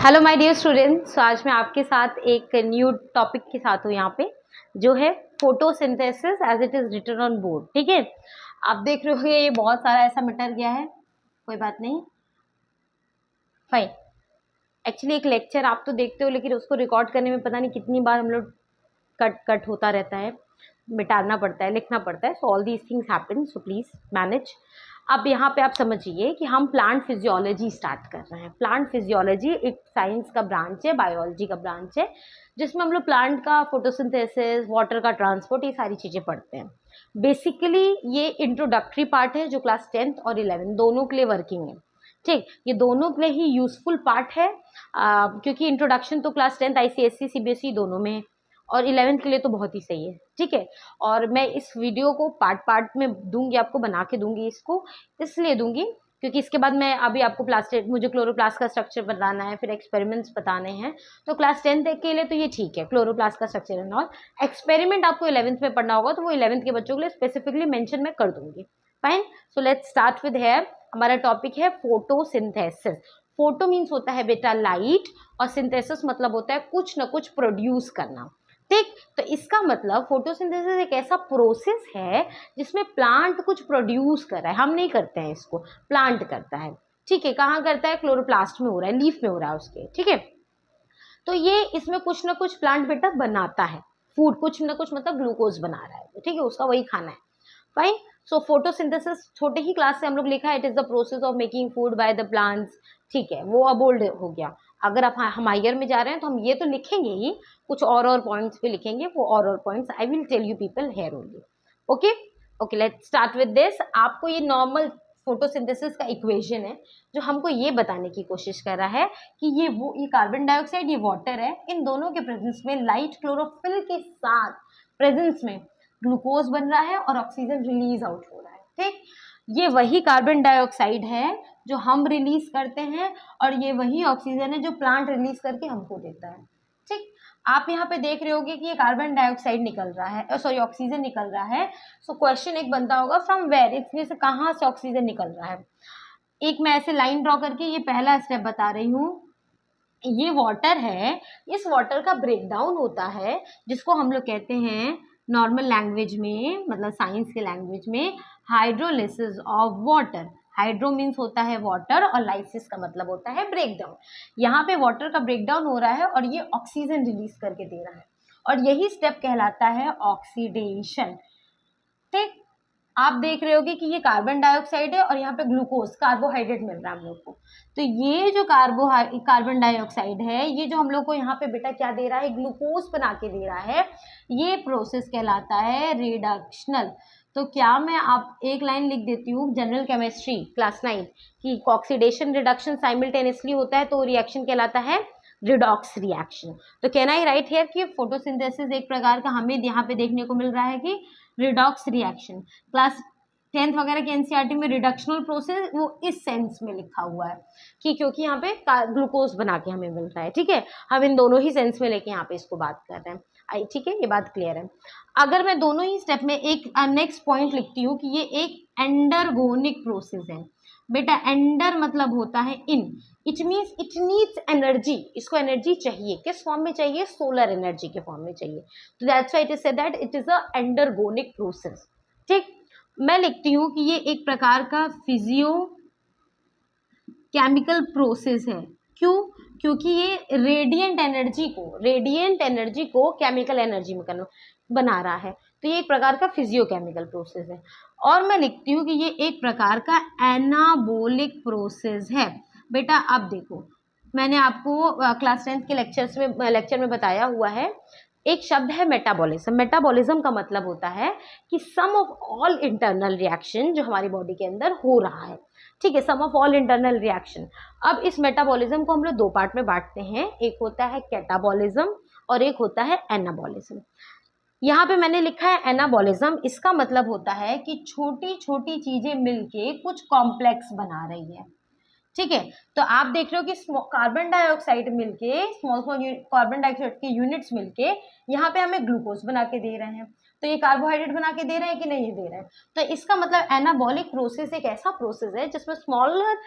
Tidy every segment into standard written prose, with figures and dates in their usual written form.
Hello my dear students. आज मैं आपके साथ एक न्यू टॉपिक के साथ हूँ यहाँ पे, जो है photosynthesis as it is written on board. ठीक है, आप देख रहे हो ये बहुत सारा ऐसा मिटर गया है, कोई बात नहीं, फाइन। एक्चुअली एक लेक्चर आप तो देखते हो, लेकिन उसको रिकॉर्ड करने में पता नहीं कितनी बार हम लोग कट होता रहता है, मिटाना पड़ता है, लिखना पड़ता है। So all these things happen, so please manage. अब यहाँ पे आप समझिए कि हम प्लांट फिजियोलॉजी स्टार्ट कर रहे हैं। प्लांट फिजियोलॉजी एक साइंस का ब्रांच है, बायोलॉजी का ब्रांच है, जिसमें हम लोग प्लांट का फोटोसिंथेसिस, वाटर का ट्रांसपोर्ट, ये सारी चीज़ें पढ़ते हैं। बेसिकली ये इंट्रोडक्टरी पार्ट है जो क्लास 10th और 11 दोनों के लिए वर्किंग है। ठीक, ये दोनों के लिए ही यूजफुल पार्ट है, क्योंकि इंट्रोडक्शन तो क्लास 10th ICSE CBSE दोनों में है, और 11th के लिए तो बहुत ही सही है। ठीक है, और मैं इस वीडियो को पार्ट पार्ट में दूंगी, आपको बना के दूंगी। इसको इसलिए दूंगी क्योंकि इसके बाद मैं अभी आपको प्लास्टिक, मुझे क्लोरोप्लास्ट का स्ट्रक्चर बताना है, फिर एक्सपेरिमेंट्स बताने हैं। तो क्लास 10th के लिए तो ये ठीक है, क्लोरोप्लास्ट का स्ट्रक्चर एंड ऑल। एक्सपेरिमेंट आपको 11th में पढ़ना होगा, तो वो 11th के बच्चों के लिए स्पेसिफिकली मेंशन मैं कर दूंगी। Fine, so let's start with here. हमारा टॉपिक है फोटोसिंथेसिस। फोटो मीन्स होता है बेटा लाइट, और सिंथेसिस मतलब होता है कुछ ना कुछ प्रोड्यूस करना। ठीक, तो इसका मतलब फोटोसिंथेसिस एक ऐसा प्रोसेस है जिसमें प्लांट कुछ प्रोड्यूस कर रहा है। हम नहीं करते हैं इसको, प्लांट करता है। ठीक है, कहाँ करता है? क्लोरोप्लास्ट में हो रहा है, लीफ में हो रहा है उसके। ठीक है, तो ये इसमें कुछ ना कुछ प्लांट बेटा बनाता है, फूड कुछ ना कुछ, मतलब ग्लूकोज बना रहा है। ठीक है, उसका वही खाना है। फाइन, सो फोटोसिंथेसिस छोटे ही क्लास से हम लोग लिखा है, it is the process of making food by the plants. ठीक है, वो अब ओल्ड हो गया। अगर आप हम हायर में जा रहे हैं तो हम ये तो लिखेंगे ही, कुछ और पॉइंट्स पे लिखेंगे, वो और points I will tell you people here only. Okay okay, let's start with this. आपको ये नॉर्मल फोटोसिंथेसिस का इक्वेशन है, जो हमको ये बताने की कोशिश कर रहा है कि ये कार्बन डाइऑक्साइड, ये वाटर है, इन दोनों के प्रेजेंस में, लाइट क्लोरोफिल के साथ प्रेजेंस में ग्लूकोज बन रहा है और ऑक्सीजन रिलीज आउट हो रहा है। ठीक, ये वही कार्बन डाइऑक्साइड है जो हम रिलीज करते हैं, और ये वही ऑक्सीजन है जो प्लांट रिलीज करके हमको देता है। ठीक, आप यहाँ पे देख रहे होगे कि ये कार्बन डाइऑक्साइड निकल रहा है, सॉरी ऑक्सीजन निकल रहा है। सो क्वेश्चन एक बनता होगा, फ्रॉम वेयर, इसमें से कहाँ से ऑक्सीजन निकल रहा है। एक मैं ऐसे लाइन ड्रॉ करके ये पहला स्टेप बता रही हूँ। ये वाटर है, इस वाटर का ब्रेकडाउन होता है, जिसको हम लोग कहते हैं नॉर्मल लैंग्वेज में, मतलब साइंस के लैंग्वेज में, hydrolysis of water. Hydro means होता है वाटर, और लाइसिस का मतलब होता है ब्रेकडाउन। यहाँ पे वाटर का ब्रेकडाउन हो रहा है और ये ऑक्सीजन रिलीज करके दे रहा है, और यही स्टेप कहलाता है ऑक्सीडेशन। ठीक, आप देख रहे होगे कि ये कार्बन डाइऑक्साइड है और यहाँ पे ग्लूकोज, कार्बोहाइड्रेट मिल रहा है हम लोग को। तो ये जो कार्बन डाइऑक्साइड है, ये जो हम लोग को यहाँ पे बेटा क्या दे रहा है, ग्लूकोज बना के दे रहा है। ये प्रोसेस कहलाता है रिडक्शनल। तो क्या मैं आप एक लाइन लिख देती हूँ, जनरल केमिस्ट्री क्लास 9 की, ऑक्सीडेशन रिडक्शन साइमल्टेनियसली होता है, तो रिएक्शन कहलाता है रिडॉक्स रिएक्शन। तो कैन आई राइट हियर कि फोटोसिंथेसिस एक प्रकार का हमें यहाँ पे देखने को मिल रहा है कि रिडॉक्स रिएक्शन। क्लास 10th वगैरह के एनसीईआरटी में रिडक्शनल प्रोसेस वो इस सेंस में लिखा हुआ है कि क्योंकि यहाँ पे ग्लूकोज बना के हमें मिल रहा है। ठीक है, हम इन दोनों ही सेंस में लेके यहाँ पे इसको बात कर रहे हैं। ठीक है, ये बात क्लियर है। अगर मैं दोनों ही स्टेप में एक नेक्स्ट पॉइंट लिखती हूँ कि ये एक एंडरगोनिक प्रोसेस है। बेटा एंडर मतलब होता है in, it means it needs energy. इसको एनर्जी चाहिए, किस फॉर्म में चाहिए? सोलर एनर्जी के फॉर्म में चाहिए। तो that's why it is said that it is a endergonic process. ठीक, मैं लिखती हूँ कि ये एक प्रकार का फिजियो केमिकल प्रोसेस है। क्यों? क्योंकि ये रेडिएंट एनर्जी को केमिकल एनर्जी में बना रहा है। तो ये एक प्रकार का फिजियोकेमिकल प्रोसेस है। और मैं लिखती हूँ कि ये एक प्रकार का एनाबोलिक प्रोसेस है। बेटा अब देखो, मैंने आपको क्लास 10th के लेक्चर में बताया हुआ है, एक शब्द है मेटाबॉलिज्म। मेटाबॉलिज्म का मतलब होता है कि सम ऑफ ऑल इंटरनल रिएक्शन जो हमारी बॉडी के अंदर हो रहा है। ठीक है, सम ऑफ ऑल इंटरनल रिएक्शन। अब इस मेटाबॉलिज्म को हम लोग दो पार्ट में बांटते हैं, एक होता है कैटाबॉलिज्म और एक होता है एनाबॉलिज्म। यहाँ पे मैंने लिखा है एनाबॉलिज्म, इसका मतलब होता है कि छोटी छोटी चीजें मिलके कुछ कॉम्प्लेक्स बना रही है। ठीक है, तो आप देख रहे हो कि कार्बन डाइऑक्साइड मिलके, स्मॉल कार्बन डाइऑक्साइड के यूनिट्स मिलके यहाँ पे हमें ग्लूकोज बना के दे रहे हैं। तो ये कार्बोहाइड्रेट बना के दे रहे हैं कि नहीं दे रहे हैं? तो इसका मतलब एनाबॉलिक प्रोसेस एक ऐसा प्रोसेस है जिसमें स्मॉलर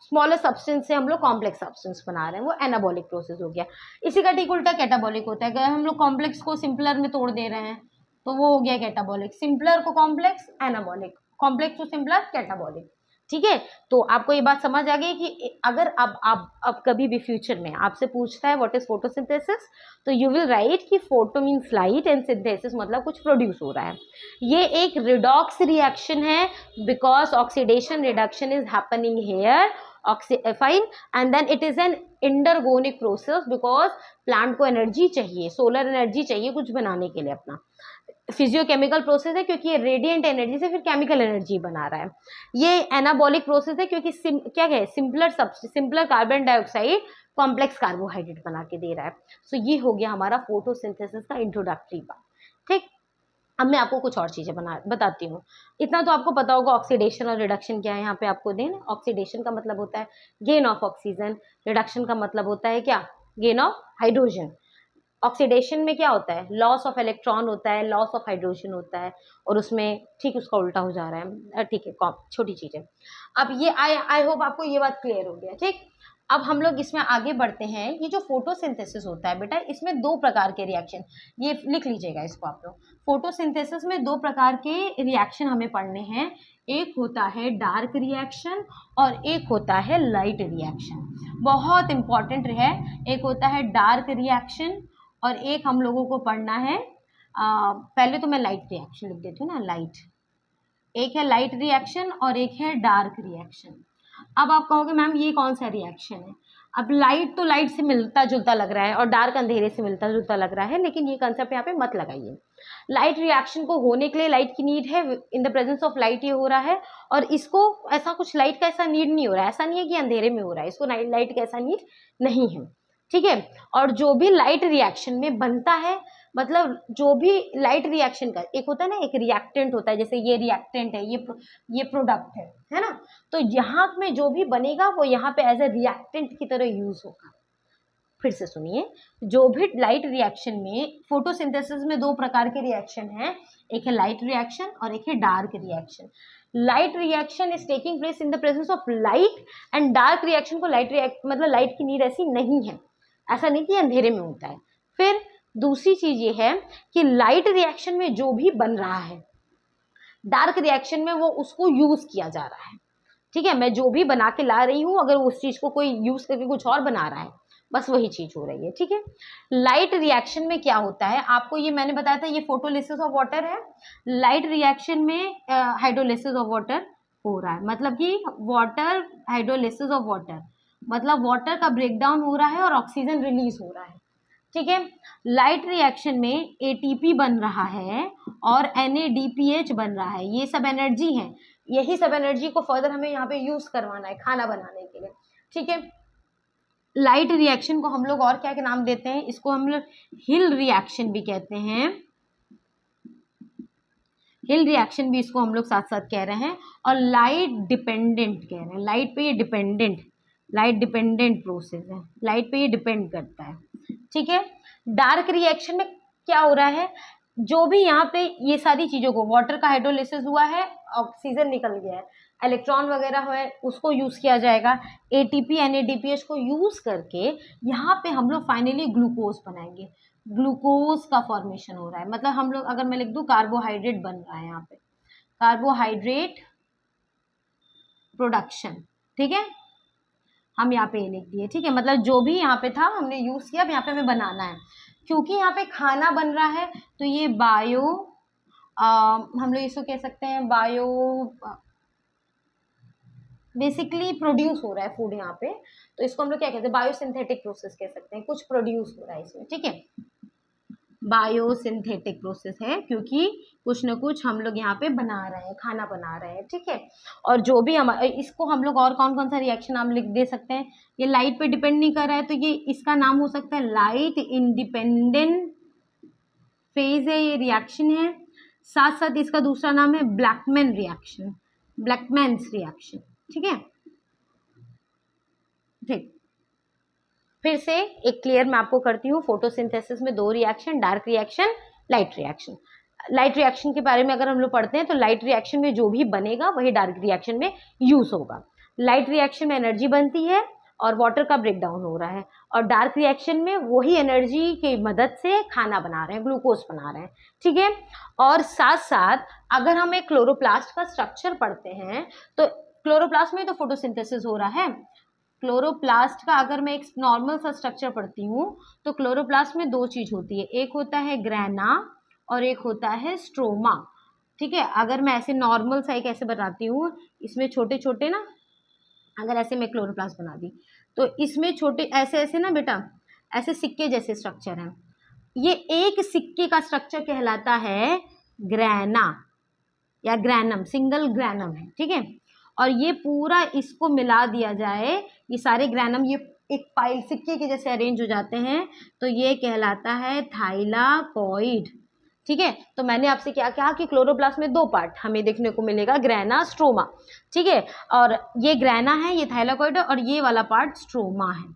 स्मॉलर सब्सटेंस से हम लोग कॉम्प्लेक्स सब्सटेंस बना रहे हैं, वो एनाबॉलिक प्रोसेस हो गया। इसी का ठीक उल्टा कैटाबॉलिक होता है, अगर हम लोग कॉम्प्लेक्स को सिंपलर में तोड़ दे रहे हैं तो वो हो गया कैटाबॉलिक, सिंपलर को complex anabolic, complex to simpler catabolic. ठीक है, तो आपको ये बात समझ आ गई कि अगर अब कभी भी फ्यूचर में आपसे पूछता है व्हाट इज फोटोसिंथेसिस, तो यू विल राइट कि photo means light and synthesis मतलब कुछ प्रोड्यूस हो रहा है। ये एक रिडॉक्स रिएक्शन है because oxidation reduction is happening here fine, and then it is an endergonic process because plant को एनर्जी चाहिए, सोलर एनर्जी चाहिए कुछ बनाने के लिए अपना। फिजियोकेमिकल प्रोसेस है क्योंकि ये रेडिएंट एनर्जी से फिर केमिकल एनर्जी बना रहा है। ये एनाबॉलिक प्रोसेस है क्योंकि क्या है, simpler carbon dioxide complex carbohydrate बना के दे रहा है। सो ये हो गया हमारा फोटोसिंथेसिस का इंट्रोडक्टरी पार्ट। ठीक, अब मैं आपको कुछ और चीजें बताती हूँ। इतना तो आपको पता होगा ऑक्सीडेशन और रिडक्शन क्या है। यहाँ पे आपको देन, ऑक्सीडेशन का मतलब होता है गेन ऑफ ऑक्सीजन, रिडक्शन का मतलब होता है क्या, गेन ऑफ हाइड्रोजन। ऑक्सीडेशन में क्या होता है, लॉस ऑफ इलेक्ट्रॉन होता है, लॉस ऑफ हाइड्रोजन होता है, और उसमें ठीक उसका उल्टा हो जा रहा है। ठीक है, छोटी चीज है। अब ये आई होप आपको ये बात क्लियर हो गया। ठीक, अब हम लोग इसमें आगे बढ़ते हैं। ये जो फोटोसिंथेसिस होता है बेटा, इसमें दो प्रकार के रिएक्शन, ये लिख लीजिएगा इसको आप लोग। फोटोसिंथेसिस में दो प्रकार के रिएक्शन हमें पढ़ने हैं, एक होता है डार्क रिएक्शन और एक होता है लाइट रिएक्शन। बहुत इंपॉर्टेंट है, एक होता है डार्क रिएक्शन और एक हम लोगों को पढ़ना है पहले तो मैं लाइट रिएक्शन लिख देती हूँ ना, लाइट, एक है लाइट रिएक्शन और एक है डार्क रिएक्शन। अब आप कहोगे मैम ये कौन सा रिएक्शन है। अब लाइट तो लाइट से मिलता जुलता लग रहा है और डार्क अंधेरे से मिलता जुलता लग रहा है, लेकिन ये कंसेप्ट यहाँ पे मत लगाइए। लाइट रिएक्शन को होने के लिए लाइट की नीड है, in the presence of light ये हो रहा है, और इसको ऐसा कुछ लाइट का ऐसा नीड नहीं हो रहा है, ऐसा नहीं है कि अंधेरे में हो रहा है, इसको लाइट का ऐसा नीड नहीं है। ठीक है, और जो भी लाइट रिएक्शन में बनता है, मतलब जो भी लाइट रिएक्शन का एक होता है ना, एक रिएक्टेंट होता है, जैसे ये रिएक्टेंट है, ये प्रोडक्ट है ना, तो यहाँ में जो भी बनेगा वो यहाँ पे एज ए रिएक्टेंट की तरह यूज होगा। फिर से सुनिए, जो भी लाइट रिएक्शन में, फोटोसिंथेसिस में दो प्रकार के रिएक्शन हैं, एक है लाइट रिएक्शन और एक है dark reaction. Light reaction is taking place in the presence of light, and dark reaction को मतलब लाइट की नीड ऐसी नहीं है, ऐसा नहीं कि अंधेरे में होता है। फिर दूसरी चीज ये है कि लाइट रिएक्शन में जो भी बन रहा है, डार्क रिएक्शन में वो उसको यूज किया जा रहा है। ठीक है, मैं जो भी बना के ला रही हूँ, अगर उस चीज को कोई यूज करके कुछ और बना रहा है, बस वही चीज हो रही है। ठीक है, लाइट रिएक्शन में क्या होता है, आपको ये मैंने बताया था, ये फोटोलिसिस ऑफ वाटर है। लाइट रिएक्शन में हाइड्रोलिसिस ऑफ वाटर हो रहा है, मतलब कि वाटर हाइड्रोलिसिस ऑफ वाटर, मतलब वाटर का ब्रेकडाउन हो रहा है और ऑक्सीजन रिलीज हो रहा है। ठीक है, लाइट रिएक्शन में एटीपी बन रहा है और NADPH बन रहा है, ये सब एनर्जी है, यही सब एनर्जी को फर्दर हमें यहाँ पे यूज करवाना है खाना बनाने के लिए। ठीक है, लाइट रिएक्शन को हम लोग और क्या के नाम देते हैं, इसको हम लोग हिल रिएक्शन भी कहते हैं, हिल रिएक्शन भी इसको हम लोग साथ साथ कह रहे हैं, और लाइट डिपेंडेंट कह रहे हैं, लाइट पे ये डिपेंडेंट, लाइट डिपेंडेंट प्रोसेस है, लाइट पे ये डिपेंड करता है। ठीक है, डार्क रिएक्शन में क्या हो रहा है, जो भी यहाँ पे ये सारी चीजों को, वाटर का हाइड्रोलिसिस हुआ है, ऑक्सीजन निकल गया है, इलेक्ट्रॉन वगैरह है, उसको यूज किया जाएगा, ATP NADPH को यूज करके यहाँ पे हम लोग फाइनली ग्लूकोज बनाएंगे, ग्लूकोज का फॉर्मेशन हो रहा है। मतलब हम लोग, अगर मैं लिख दूं कार्बोहाइड्रेट बन रहा है यहाँ पे, कार्बोहाइड्रेट प्रोडक्शन। ठीक है, हम यहाँ पे लिख दिए। ठीक है, मतलब जो भी यहाँ पे था हमने यूज किया, अब यहाँ पे हमें बनाना है, क्योंकि यहाँ पे खाना बन रहा है, तो ये बायो हम लोग इसको कह सकते हैं बायो, बेसिकली प्रोड्यूस हो रहा है फूड यहाँ पे, तो इसको हम लोग क्या कहते हैं, बायोसिंथेटिक प्रोसेस कह सकते हैं, कुछ प्रोड्यूस हो रहा है इसमें। ठीक है, बायोसिंथेटिक प्रोसेस है क्योंकि कुछ न कुछ हम लोग यहाँ पे बना रहे हैं, खाना बना रहे हैं। ठीक है, और जो भी हम इसको हम लोग और कौन कौन सा रिएक्शन नाम लिख दे सकते हैं, ये लाइट पे डिपेंड नहीं कर रहा है, तो ये इसका नाम हो सकता है लाइट इंडिपेंडेंट फेज है, ये रिएक्शन है। साथ साथ इसका दूसरा नाम है ब्लैकमैन रिएक्शन, ब्लैकमैन्स रिएक्शन। ठीक है, ठीक, फिर से एक क्लियर मैं आपको करती हूँ, फोटोसिंथेसिस में दो reaction, dark reaction, light reaction. Light reaction के बारे में अगर हम लोग पढ़ते हैं तो लाइट रिएक्शन में जो भी बनेगा वही डार्क रिएक्शन में यूज होगा। लाइट रिएक्शन में एनर्जी बनती है और वाटर का ब्रेक डाउन हो रहा है, और डार्क रिएक्शन में वही एनर्जी की मदद से खाना बना रहे हैं, ग्लूकोज बना रहे हैं, ठीक है। और साथ साथ अगर हम एक क्लोरोप्लास्ट का स्ट्रक्चर पढ़ते हैं तो क्लोरोप्लास्ट में तो फोटोसिंथेसिस हो रहा है। क्लोरोप्लास्ट का अगर मैं एक नॉर्मल सा स्ट्रक्चर पढ़ती हूँ तो क्लोरोप्लास्ट में दो चीज होती है, एक होता है ग्रेना और एक होता है स्ट्रोमा, ठीक है। अगर मैं ऐसे नॉर्मल सा एक ऐसे बनाती हूँ, इसमें छोटे छोटे ना, अगर ऐसे मैं क्लोरोप्लास्ट बना दी तो इसमें छोटे ऐसे ऐसे ना बेटा, ऐसे सिक्के जैसे स्ट्रक्चर हैं, ये एक सिक्के का स्ट्रक्चर कहलाता है ग्रेना या ग्रैनम, सिंगल ग्रैनम है, ठीक है। और ये पूरा इसको मिला दिया जाए, ये सारे ग्रैनम ये एक पाइल सिक्के के जैसे अरेंज हो जाते हैं, तो ये कहलाता है थाइलाकॉइड, ठीक है। तो मैंने आपसे क्या कहा कि क्लोरोप्लास्ट में दो पार्ट हमें देखने को मिलेगा, ग्रैना स्ट्रोमा, ठीक है। और ये ग्रैना है, ये थाइलाकॉइड है, और ये वाला पार्ट स्ट्रोमा है।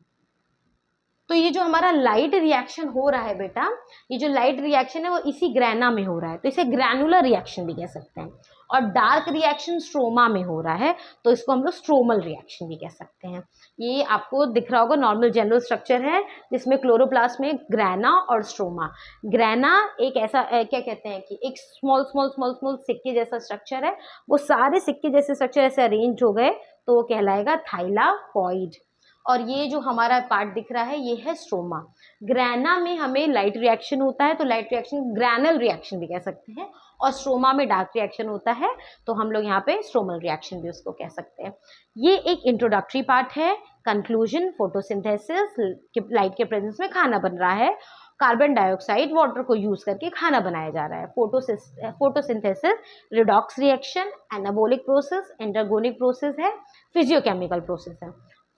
तो ये जो हमारा लाइट रिएक्शन हो रहा है बेटा, ये जो लाइट रिएक्शन है वो इसी ग्रैना में हो रहा है, तो इसे ग्रैनुलर रिएक्शन भी कह सकते हैं। और डार्क रिएक्शन स्ट्रोमा में हो रहा है तो इसको हम लोग स्ट्रोमल रिएक्शन भी कह सकते हैं। ये आपको दिख रहा होगा, नॉर्मल जनरल स्ट्रक्चर है जिसमें क्लोरोप्लास्ट में ग्रैना और स्ट्रोमा। ग्रैना एक ऐसा क्या कहते हैं कि एक स्मॉल स्मॉल स्मॉल स्मॉल सिक्के जैसा स्ट्रक्चर है, वो सारे सिक्के जैसे स्ट्रक्चर ऐसे अरेंज हो गए तो वो कहलाएगा थाइलाकॉइड। और ये जो हमारा पार्ट दिख रहा है ये है स्ट्रोमा। ग्रैना में हमें लाइट रिएक्शन होता है तो लाइट रिएक्शन ग्रैनल रिएक्शन भी कह सकते हैं, और स्ट्रोमा में डार्क रिएक्शन होता है तो हम लोग यहाँ पे स्ट्रोमल रिएक्शन भी उसको कह सकते हैं। ये एक इंट्रोडक्टरी पार्ट है। कंक्लूजन, फोटोसिंथेसिस, लाइट के प्रेजेंस में खाना बन रहा है, कार्बन डाइऑक्साइड वाटर को यूज करके खाना बनाया जा रहा है। Photosynthesis redox reaction, anabolic process, endergonic process है, फिजियोकेमिकल प्रोसेस है।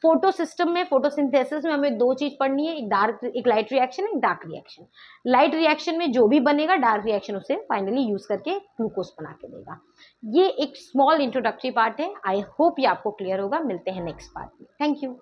फोटो सिस्टम में, फोटोसिंथेसिस में हमें दो चीज पढ़नी है, एक लाइट रिएक्शन, एक डार्क रिएक्शन। लाइट रिएक्शन में जो भी बनेगा डार्क रिएक्शन उसे फाइनली यूज करके ग्लूकोज बना के देगा। ये एक स्मॉल इंट्रोडक्टरी पार्ट है। आई होप ये आपको क्लियर होगा। मिलते हैं नेक्स्ट पार्ट में। Thank you.